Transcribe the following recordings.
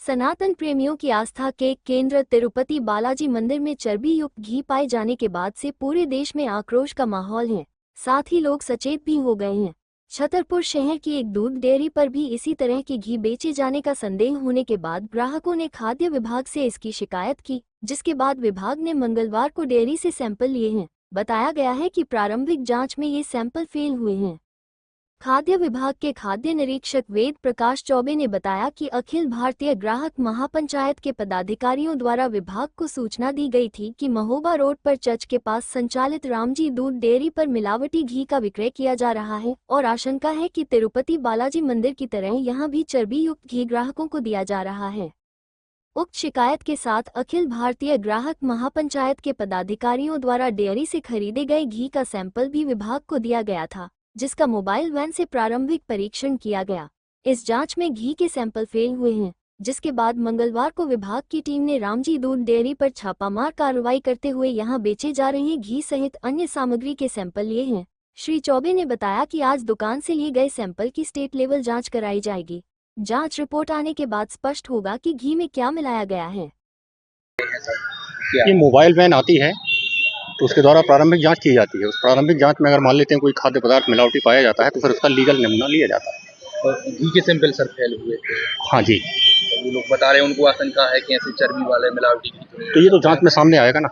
सनातन प्रेमियों की आस्था के केंद्र तिरुपति बालाजी मंदिर में चर्बी युक्त घी पाए जाने के बाद से पूरे देश में आक्रोश का माहौल है। साथ ही लोग सचेत भी हो गए हैं। छतरपुर शहर की एक दूध डेयरी पर भी इसी तरह के घी बेचे जाने का संदेह होने के बाद ग्राहकों ने खाद्य विभाग से इसकी शिकायत की, जिसके बाद विभाग ने मंगलवार को डेयरी से सैंपल लिए हैं। बताया गया है कि प्रारंभिक जांच में ये सैंपल फेल हुए हैं। खाद्य विभाग के खाद्य निरीक्षक वेद प्रकाश चौबे ने बताया कि अखिल भारतीय ग्राहक महापंचायत के पदाधिकारियों द्वारा विभाग को सूचना दी गई थी कि महोबा रोड पर चर्च के पास संचालित रामजी दूध डेयरी पर मिलावटी घी का विक्रय किया जा रहा है और आशंका है कि तिरुपति बालाजी मंदिर की तरह यहां भी चर्बी युक्त घी ग्राहकों को दिया जा रहा है। उक्त शिकायत के साथ अखिल भारतीय ग्राहक महापंचायत के पदाधिकारियों द्वारा डेयरी से खरीदे गए घी का सैंपल भी विभाग को दिया गया था, जिसका मोबाइल वैन से प्रारंभिक परीक्षण किया गया। इस जांच में घी के सैंपल फेल हुए हैं, जिसके बाद मंगलवार को विभाग की टीम ने रामजी दूध डेयरी पर छापामार कार्रवाई करते हुए यहां बेचे जा रहे घी सहित अन्य सामग्री के सैंपल लिए हैं। श्री चौबे ने बताया कि आज दुकान से लिए गए सैंपल की स्टेट लेवल जांच कराई जाएगी। जांच रिपोर्ट आने के बाद स्पष्ट होगा कि घी में क्या मिलाया गया है। ये मोबाइल वैन आती है तो उसके द्वारा प्रारंभिक जांच की जाती है। उस प्रारंभिक जांच में अगर मान लेते हैं कोई खाद्य पदार्थ मिलावटी पाया जाता है तो फिर उसका लीगल नमूना लिया जाता है। और घी के सैंपल सर फेल हुए थे। हाँ जी, तो वो लोग बता रहे हैं उनको आशंका है कि ऐसे चर्बी वाले मिलावटी घी तो ये तो जांच में सामने आएगा ना,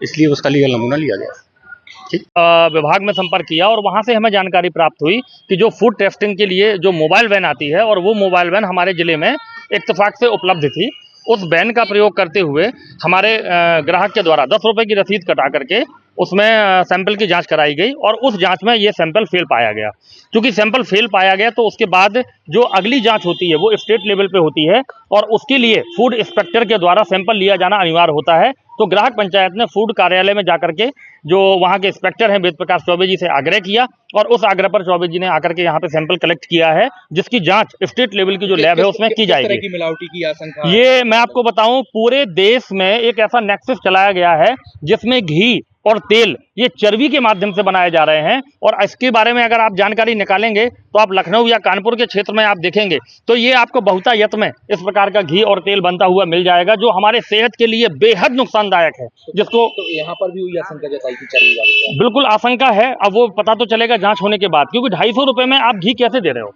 इसलिए उसका लीगल नमूना लिया गया। विभाग में संपर्क किया और वहां से हमें जानकारी प्राप्त हुई कि जो फूड टेस्टिंग के लिए जो मोबाइल वैन आती है और वो मोबाइल वैन हमारे जिले में इत्तेफाक से उपलब्ध थी, उस वैन का प्रयोग करते हुए हमारे ग्राहक के द्वारा 10 रुपये की रसीद कटा करके उसमें सैंपल की जांच कराई गई और उस जांच में ये सैंपल फेल पाया गया। क्योंकि सैंपल फेल पाया गया तो उसके बाद जो अगली जांच होती है वो स्टेट लेवल पे होती है और उसके लिए फूड इंस्पेक्टर के द्वारा सैंपल लिया जाना अनिवार्य होता है। तो ग्राहक पंचायत ने फूड कार्यालय में जाकर के जो वहाँ के इंस्पेक्टर हैं वेद प्रकाश चौबे जी से आग्रह किया और उस आग्रह पर चौबे जी ने आकर के यहाँ पे सैंपल कलेक्ट किया है, जिसकी जांच स्टेट लेवल की जो लैब है उसमें की जाएगी। की मिलावटी की आशंका ये मैं आपको बताऊं, पूरे देश में एक ऐसा नेक्सस चलाया गया है जिसमें घी और तेल ये चर्बी के माध्यम से बनाए जा रहे हैं और इसके बारे में अगर आप जानकारी निकालेंगे तो आप लखनऊ या कानपुर के क्षेत्र में आप देखेंगे तो ये आपको बहुतायत में इस प्रकार का घी और तेल बनता हुआ मिल जाएगा जो हमारे सेहत के लिए बेहद नुकसानदायक है। जिसको तो यहाँ पर भी हुई आशंका जताई थी चर्बी वाली। बिल्कुल आशंका है, अब वो पता तो चलेगा जांच होने के बाद, क्योंकि 250 रुपये में आप घी कैसे दे रहे हो?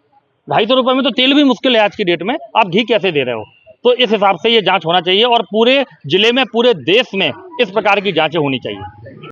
250 रुपये में तो तेल भी मुश्किल है आज की डेट में, आप घी कैसे दे रहे हो? तो इस हिसाब से ये जांच होना चाहिए और पूरे जिले में पूरे देश में इस प्रकार की जांचें होनी चाहिए।